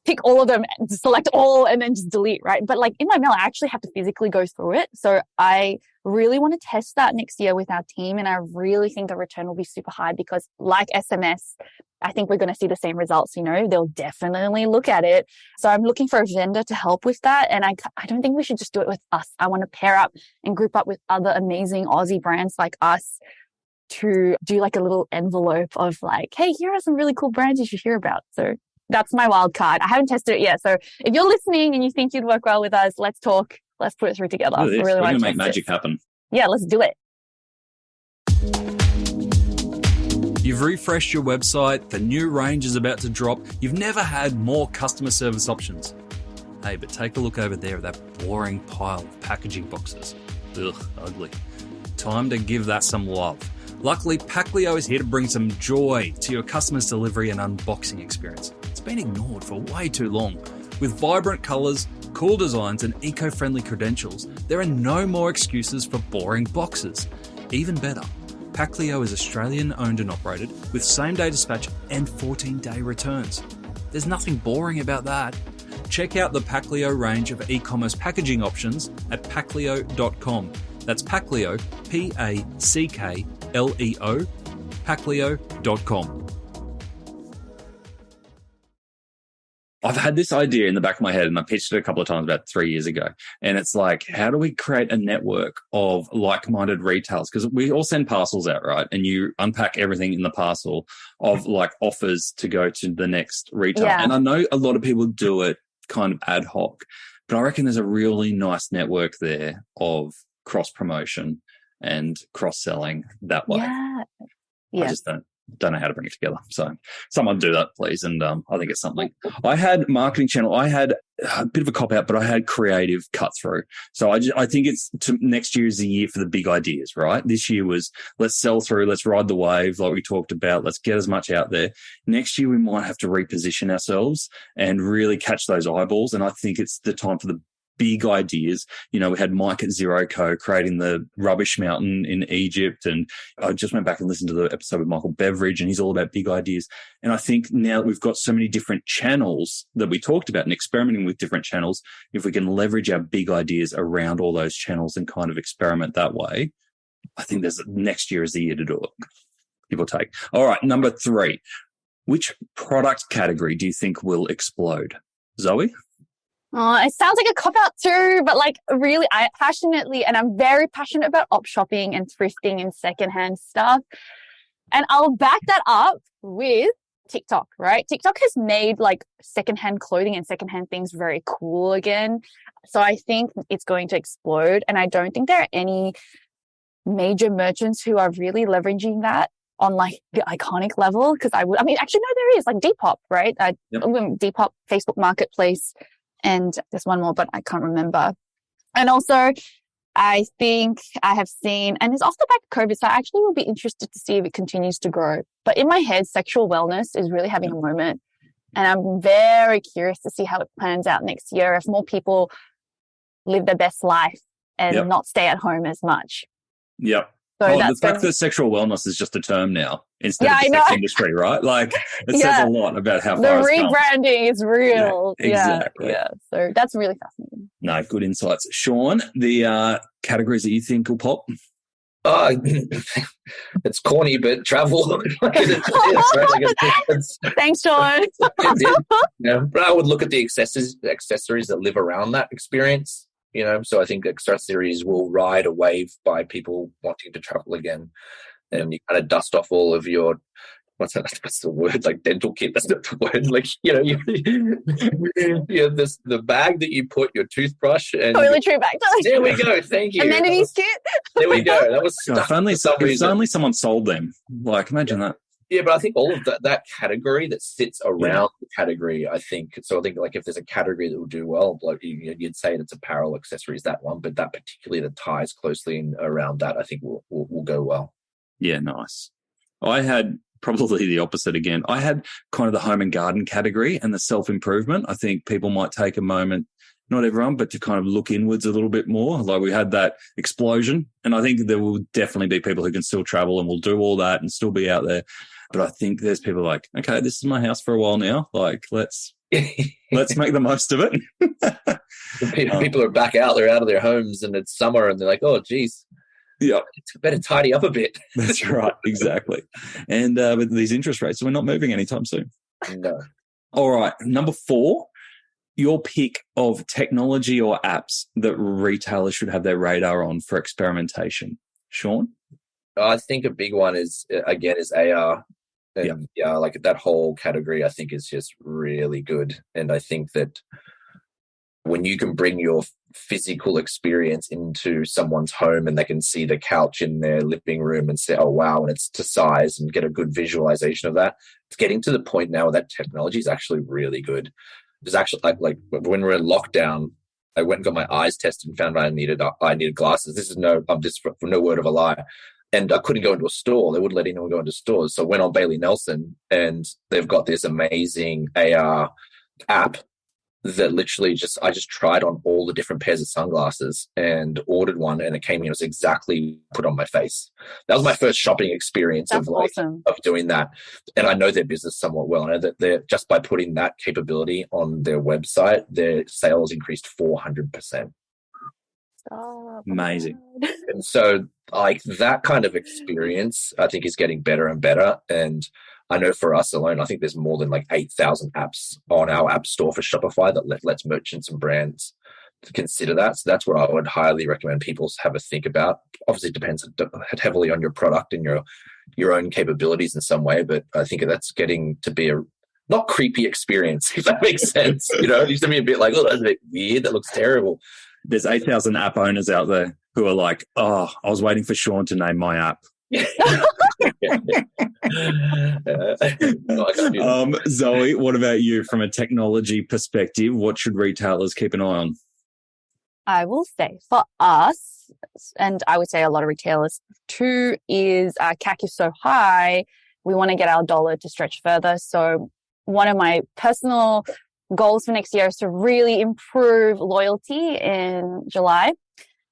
pick all of them, select all, and then just delete, right? But like in my mail, I actually have to physically go through it. So I really want to test that next year with our team. And I really think the return will be super high because like SMS, I think we're going to see the same results. They'll definitely look at it. So I'm looking for a vendor to help with that. And I don't think we should just do it with us. I want to pair up and group up with other amazing Aussie brands like us to do like a little envelope of like, hey, here are some really cool brands you should hear about. So that's my wild card. I haven't tested it yet. So if you're listening and you think you'd work well with us, let's talk. Let's put it through together. We're going to make magic happen. Yeah, let's do it. You've refreshed your website. The new range is about to drop. You've never had more customer service options. Hey, but take a look over there at that boring pile of packaging boxes. Ugh, ugly. Time to give that some love. Luckily, Paclio is here to bring some joy to your customers' delivery and unboxing experience. It's been ignored for way too long. With vibrant colours, cool designs and eco-friendly credentials, there are no more excuses for boring boxes. Even better, Paclio is Australian owned and operated with same-day dispatch and 14-day returns. There's nothing boring about that. Check out the Paclio range of e-commerce packaging options at paclio.com. That's Paclio, P-A-C-K-L-E-O, paclio.com. I've had this idea in the back of my head and I pitched it a couple of times about 3 years ago. And it's like, how do we create a network of like-minded retailers? Because we all send parcels out, right? And you unpack everything in the parcel of like offers to go to the next retailer. Yeah. And I know a lot of people do it kind of ad hoc, but I reckon there's a really nice network there of cross-promotion and cross-selling that way. Yeah. I just don't know how to bring it together. So someone do that, please. And I think it's something. I had marketing channel. I had a bit of a cop-out, but I had creative cut-through. So I think next year is the year for the big ideas, right? This year was let's sell through, let's ride the wave like we talked about, let's get as much out there. Next year we might have to reposition ourselves and really catch those eyeballs. And I think it's the time for the big ideas. You know, we had Mike at Zero Co creating the rubbish mountain in Egypt. And I just went back and listened to the episode with Michael Beveridge, and he's all about big ideas. And I think now that we've got so many different channels that we talked about and experimenting with different channels, if we can leverage our big ideas around all those channels and kind of experiment that way, I think next year is the year to do it, give or take. All right, number 3. Which product category do you think will explode? Zoe? Oh, it sounds like a cop-out too, but like really, I'm very passionate about op shopping and thrifting and secondhand stuff. And I'll back that up with TikTok, right? TikTok has made like secondhand clothing and secondhand things very cool again. So I think it's going to explode. And I don't think there are any major merchants who are really leveraging that on like the iconic level. Because actually, no, there is like Depop, right? Depop, Facebook Marketplace, and there's one more, but I can't remember. And also, I think I have seen, and it's off the back of COVID, so I actually will be interested to see if it continues to grow. But in my head, sexual wellness is really having a moment. And I'm very curious to see how it plans out next year, if more people live their best life and not stay at home as much. Yep. So the fact that sexual wellness is just a term now instead of the sex industry, right? Like it says a lot about how far it's come. The rebranding is real. Yeah, exactly. Yeah. So that's really fascinating. No, good insights. Shaun, the categories that you think will pop? It's corny, but travel. Thanks, Shaun. But I would look at the accessories that live around that experience. So I think accessories will ride a wave by people wanting to travel again, and you kind of dust off all of your what's the word, like dental kit. That's not the word. Like the bag that you put your toothbrush and toiletry bag. There we go. Thank you. Amenities kit. There we go. That was if only someone sold them. Like imagine that. Yeah, but I think all of that category that sits around the category, I think like if there's a category that will do well, like you'd say it's apparel, accessories, that one, but that particularly that ties closely in around that, I think will go well. Yeah, nice. I had probably the opposite again. I had kind of the home and garden category and the self-improvement. I think people might take a moment, not everyone, but to kind of look inwards a little bit more. Like we had that explosion, and I think there will definitely be people who can still travel and will do all that and still be out there. But I think there's people like, okay, this is my house for a while now. Like, let's make the most of it. People are back out. They're out of their homes and it's summer and they're like, oh, geez. Yeah. It's better tidy up a bit. That's right. Exactly. And with these interest rates, we're not moving anytime soon. No. All right. Number 4, your pick of technology or apps that retailers should have their radar on for experimentation. Shaun? I think a big one is AR. And like that whole category, I think is just really good. And I think that when you can bring your physical experience into someone's home and they can see the couch in their living room and say, oh, wow, and it's to size and get a good visualization of that. It's getting to the point now where that technology is actually really good. There's actually like when we're in lockdown, I went and got my eyes tested and found I needed glasses. This is from no word of a lie. And I couldn't go into a store. They wouldn't let anyone go into stores. So I went on Bailey Nelson and they've got this amazing AR app that literally I just tried on all the different pairs of sunglasses and ordered one, and it came in. It was exactly put on my face. That was my first shopping experience of doing that. And I know their business somewhat well. I know that they're just by putting that capability on their website, their sales increased 400%. Oh, amazing. And so like that kind of experience, I think is getting better and better. And I know for us alone, I think there's more than like 8,000 apps on our app store for Shopify that lets merchants and brands consider that. So that's what I would highly recommend people have a think about. Obviously, it depends heavily on your product and your own capabilities in some way, but I think that's getting to be a not creepy experience, if that makes sense. It used to be a bit like, oh, that's a bit weird. That looks terrible. There's 8,000 app owners out there who are like, oh, I was waiting for Shaun to name my app. Zoe, what about you from a technology perspective? What should retailers keep an eye on? I will say for us, and I would say a lot of retailers too, is CAC is so high, we want to get our dollar to stretch further. So one of my personal goals for next year is to really improve loyalty in July.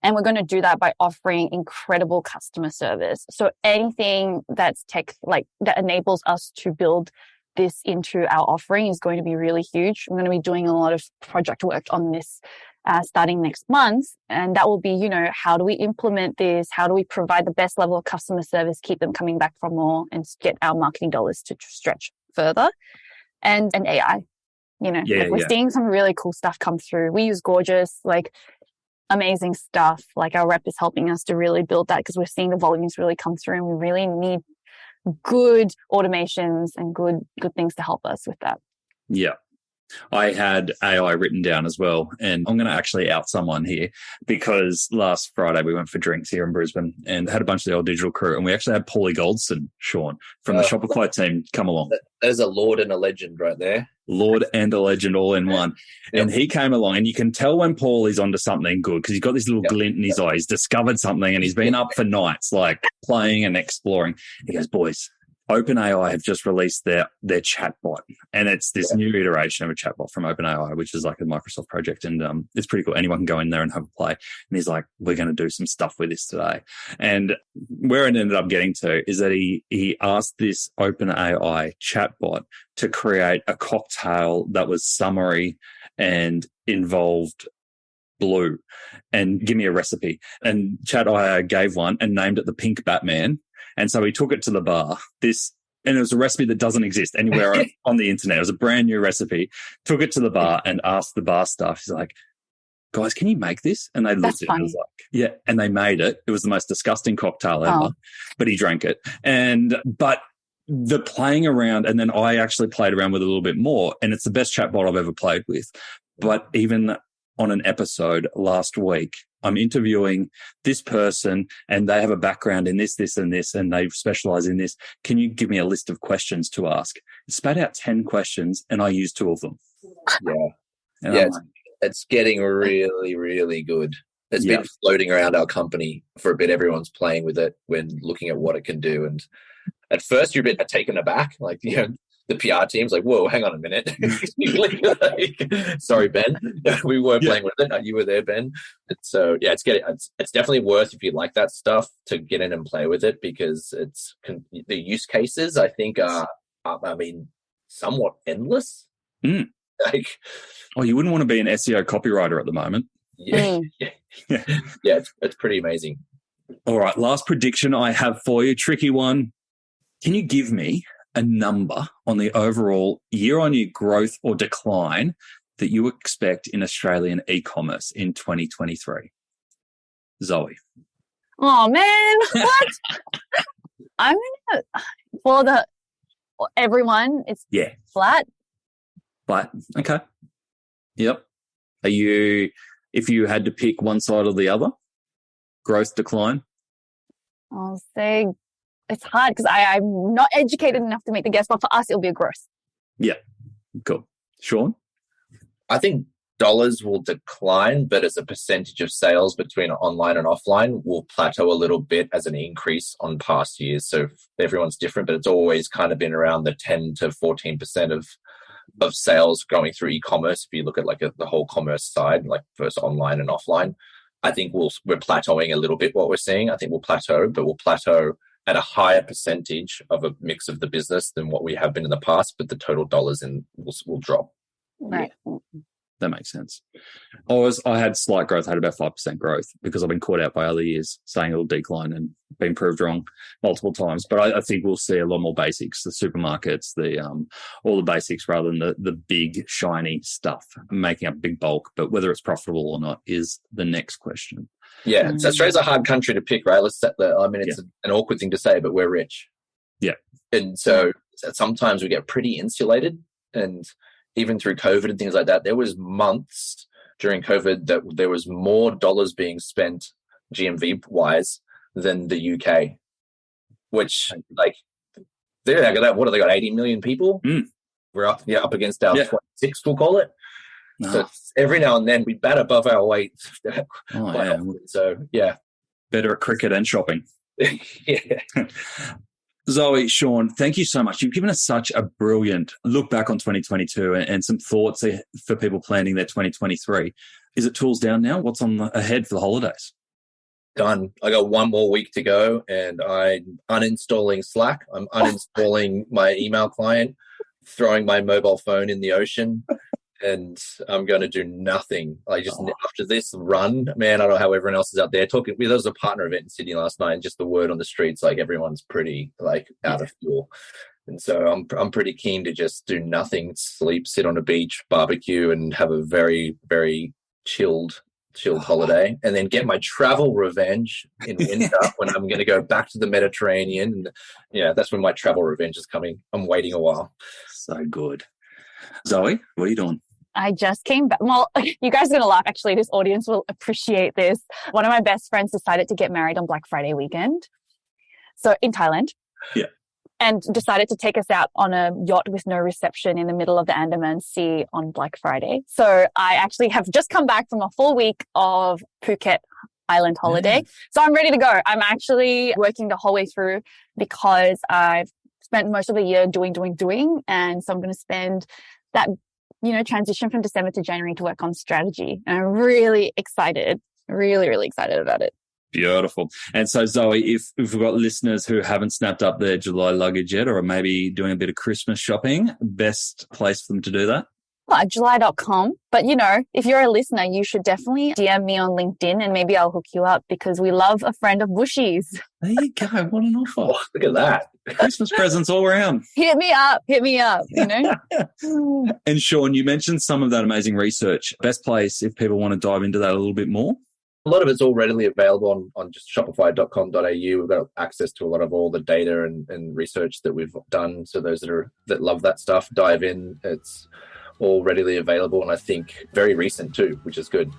And we're going to do that by offering incredible customer service. So anything that's tech, like that enables us to build this into our offering is going to be really huge. I'm going to be doing a lot of project work on this starting next month. And that will be, you know, how do we implement this? How do we provide the best level of customer service, keep them coming back for more, and get our marketing dollars to stretch further? And AI, you know, we're seeing some really cool stuff come through. We use Gorgeous, like amazing stuff. Like our rep is helping us to really build that because we're seeing the volumes really come through, and we really need good automations and good things to help us with that. Yeah. I had AI written down as well, and I'm going to actually out someone here because last Friday we went for drinks here in Brisbane and had a bunch of the old digital crew, and we actually had Paulie Goldston, Shaun, from the Shopify team come along. There's a lord and a legend right there. Lord and a legend all in one. Yep. And he came along, and you can tell when Paulie's onto something good because he's got this little glint in his eye. He's discovered something, and he's been up for nights, like playing and exploring. He goes, boys, OpenAI have just released their chatbot, and it's this new iteration of a chatbot from OpenAI, which is like a Microsoft project, and it's pretty cool. Anyone can go in there and have a play. And he's like, we're going to do some stuff with this today. And where it ended up getting to is that he asked this OpenAI chatbot to create a cocktail that was summery and involved blue, and give me a recipe. And ChatAI gave one and named it the Pink Batman. And so he took it to the bar. And it was a recipe that doesn't exist anywhere on the internet. It was a brand new recipe. Took it to the bar and asked the bar staff. He's like, guys, can you make this? And they looked at it and was like, yeah. And they made it. It was the most disgusting cocktail ever, but he drank it. But the playing around, and then I actually played around with it a little bit more, and it's the best chatbot I've ever played with. But even on an episode last week, I'm interviewing this person and they have a background in this, this, and this, and they specialize in this. Can you give me a list of questions to ask? It spat out 10 questions and I used 2 of them. Yeah. It's getting really, really good. It's been floating around our company for a bit. Everyone's playing with it when looking at what it can do. And at first you're a bit taken aback, like, you know, the PR team's like, whoa, hang on a minute. Like, sorry, Ben. We were playing with it. You were there, Ben. So, it's definitely worth, if you like that stuff, to get in and play with it, because the use cases, I think, are somewhat endless. Like, you wouldn't want to be an SEO copywriter at the moment. It's pretty amazing. All right, last prediction I have for you, tricky one. Can you give me a number on the overall year-on-year growth or decline that you expect in Australian e-commerce in 2023? Zoe. Oh, man. What? I'm going to, for everyone, it's flat. Flat. Okay. Yep. If you had to pick one side or the other, growth, decline? I'll say it's hard because I'm not educated enough to make the guess, but for us, it'll be a growth. Yeah. Cool. Shaun? I think dollars will decline, but as a percentage of sales between online and offline will plateau a little bit as an increase on past years. So everyone's different, but it's always kind of been around the 10 to 14% of sales going through e-commerce. If you look at like the whole commerce side, like first online and offline, I think we're plateauing a little bit. What we're seeing, I think we'll plateau, but we'll plateau at a higher percentage of a mix of the business than what we have been in the past, but the total dollars will drop. Right. That makes sense. I had slight growth. I had about 5% growth because I've been caught out by other years saying it'll decline and been proved wrong multiple times. But I think we'll see a lot more basics, the supermarkets, all the basics rather than the big, shiny stuff making up big bulk. But whether it's profitable or not is the next question. Yeah. So Australia's a hard country to pick, right? It's an awkward thing to say, but we're rich. Yeah. And so sometimes we get pretty insulated, and even through COVID and things like that, there was months during COVID that there was more dollars being spent GMV wise than the UK, which like what have they got? 80 million people. We're up against our 26, we'll call it. So every now and then we bat above our weight. So better at cricket and shopping. Yeah. Zoe, Shaun, thank you so much. You've given us such a brilliant look back on 2022 and some thoughts for people planning their 2023. Is it tools down now? What's ahead for the holidays? Done. I got one more week to go, and I'm uninstalling Slack. I'm uninstalling my email client, throwing my mobile phone in the ocean, and I'm going to do nothing. After this run, man, I don't know how everyone else is out there talking. There was a partner event in Sydney last night, and just the word on the streets, like everyone's pretty out of fuel. And so I'm pretty keen to just do nothing, sleep, sit on a beach, barbecue, and have a very, very chilled holiday, and then get my travel revenge in winter when I'm going to go back to the Mediterranean. And yeah, that's when my travel revenge is coming. I'm waiting a while. So good. Zoe, what are you doing? I just came back. Well, you guys are going to laugh. Actually, this audience will appreciate this. One of my best friends decided to get married on Black Friday weekend. So in Thailand. Yeah. And decided to take us out on a yacht with no reception in the middle of the Andaman Sea on Black Friday. So I actually have just come back from a full week of Phuket Island holiday. So I'm ready to go. I'm actually working the whole way through because I've spent most of the year doing. And so I'm going to spend that, transition from December to January to work on strategy. And I'm really excited, really excited about it. Beautiful. And so, Zoe, if we've got listeners who haven't snapped up their July luggage yet, or are maybe doing a bit of Christmas shopping, best place for them to do that? Well, July.com. But, if you're a listener, you should definitely DM me on LinkedIn and maybe I'll hook you up because we love a friend of Bushies. There you go. What an offer. Oh, look at that. Christmas presents all around. Hit me up, And Shaun, you mentioned some of that amazing research. Best place if people want to dive into that a little bit more? A lot of it's all readily available on just shopify.com.au. We've got access to a lot of all the data and research that we've done. So those that love that stuff, dive in. It's all readily available, and I think very recent too, which is good.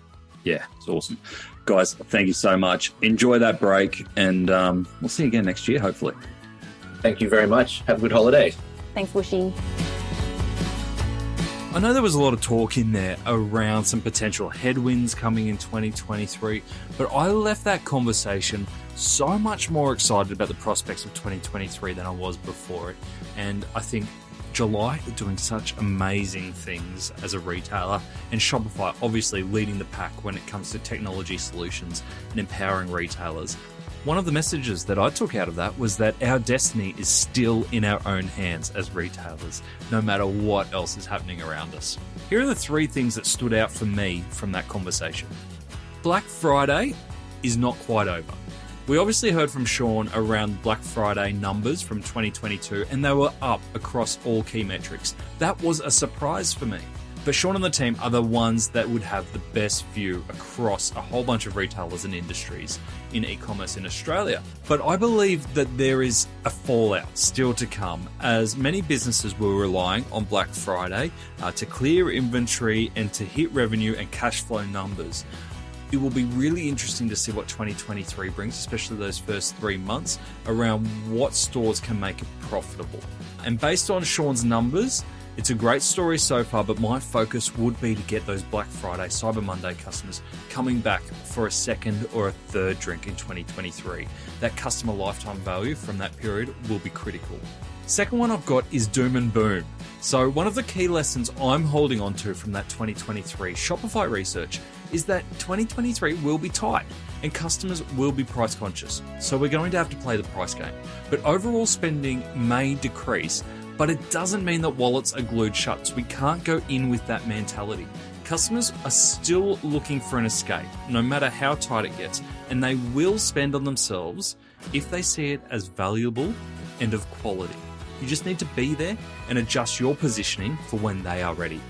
Yeah, it's awesome. Guys, thank you so much. Enjoy that break, and we'll see you again next year, hopefully. Thank you very much. Have a good holiday. Thanks, Bushy. I know there was a lot of talk in there around some potential headwinds coming in 2023, but I left that conversation so much more excited about the prospects of 2023 than I was before it. And I think July are doing such amazing things as a retailer, and Shopify obviously leading the pack when it comes to technology solutions and empowering retailers. One of the messages that I took out of that was that our destiny is still in our own hands as retailers, no matter what else is happening around us. Here are the 3 things that stood out for me from that conversation. Black Friday is not quite over. We obviously heard from Shaun around Black Friday numbers from 2022, and they were up across all key metrics. That was a surprise for me. But Shaun and the team are the ones that would have the best view across a whole bunch of retailers and industries in e-commerce in Australia. But I believe that there is a fallout still to come, as many businesses were relying on Black Friday to clear inventory and to hit revenue and cash flow numbers. It will be really interesting to see what 2023 brings, especially those first 3 months, around what stores can make it profitable. And based on Shaun's numbers, it's a great story so far, but my focus would be to get those Black Friday, Cyber Monday customers coming back for a second or a third drink in 2023. That customer lifetime value from that period will be critical. Second one I've got is doom and boom. So one of the key lessons I'm holding on to from that 2023 Shopify research is that 2023 will be tight and customers will be price conscious. So we're going to have to play the price game. But overall spending may decrease, but it doesn't mean that wallets are glued shut. So we can't go in with that mentality. Customers are still looking for an escape, no matter how tight it gets, and they will spend on themselves if they see it as valuable and of quality. You just need to be there and adjust your positioning for when they are ready.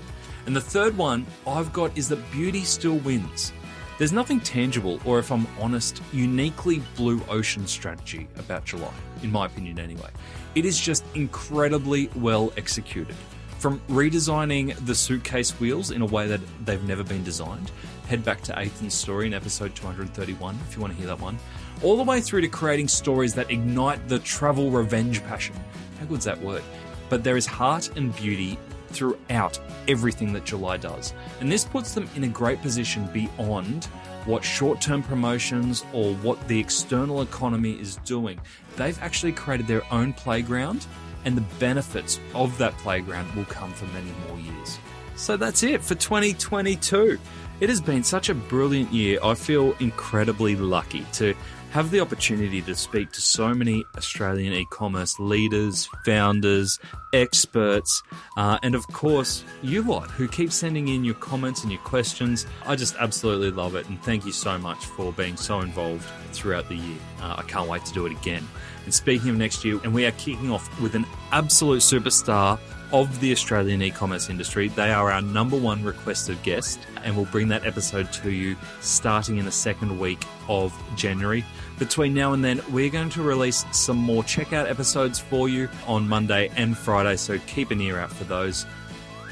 And the third one I've got is that beauty still wins. There's nothing tangible, or if I'm honest, uniquely blue ocean strategy about July, in my opinion anyway. It is just incredibly well executed. From redesigning the suitcase wheels in a way that they've never been designed, head back to Ethan's story in episode 231 if you want to hear that one, all the way through to creating stories that ignite the travel revenge passion. How good's that word? But there is heart and beauty throughout everything that July does. And this puts them in a great position beyond what short-term promotions or what the external economy is doing. They've actually created their own playground, and the benefits of that playground will come for many more years. So that's it for 2022. It has been such a brilliant year. I feel incredibly lucky to have the opportunity to speak to so many Australian e-commerce leaders, founders, experts, and of course, you lot who keep sending in your comments and your questions. I just absolutely love it, and thank you so much for being so involved throughout the year. I can't wait to do it again. And speaking of next year, and we are kicking off with an absolute superstar of the Australian e-commerce industry. They are our number one requested guest, and we'll bring that episode to you starting in the second week of January. Between now and then, we're going to release some more checkout episodes for you on Monday and Friday, so keep an ear out for those.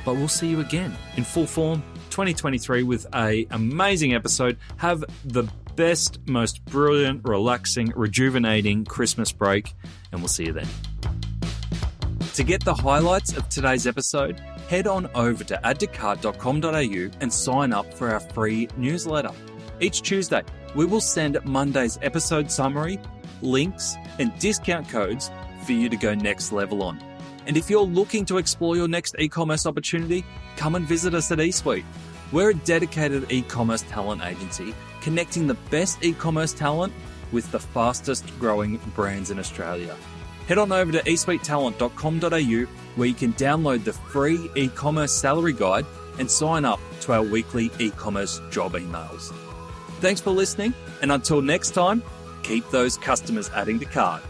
But we'll see you again in full form 2023 with an amazing episode. Have the best, most brilliant, relaxing, rejuvenating Christmas break, and we'll see you then. To get the highlights of today's episode, head on over to addtocart.com.au and sign up for our free newsletter. Each Tuesday, we will send Monday's episode summary, links, and discount codes for you to go next level on. And if you're looking to explore your next e-commerce opportunity, come and visit us at eSuite. We're a dedicated e-commerce talent agency connecting the best e-commerce talent with the fastest growing brands in Australia. Head on over to eSuitetalent.com.au where you can download the free e-commerce salary guide and sign up to our weekly e-commerce job emails. Thanks for listening, and until next time, keep those customers adding to cart.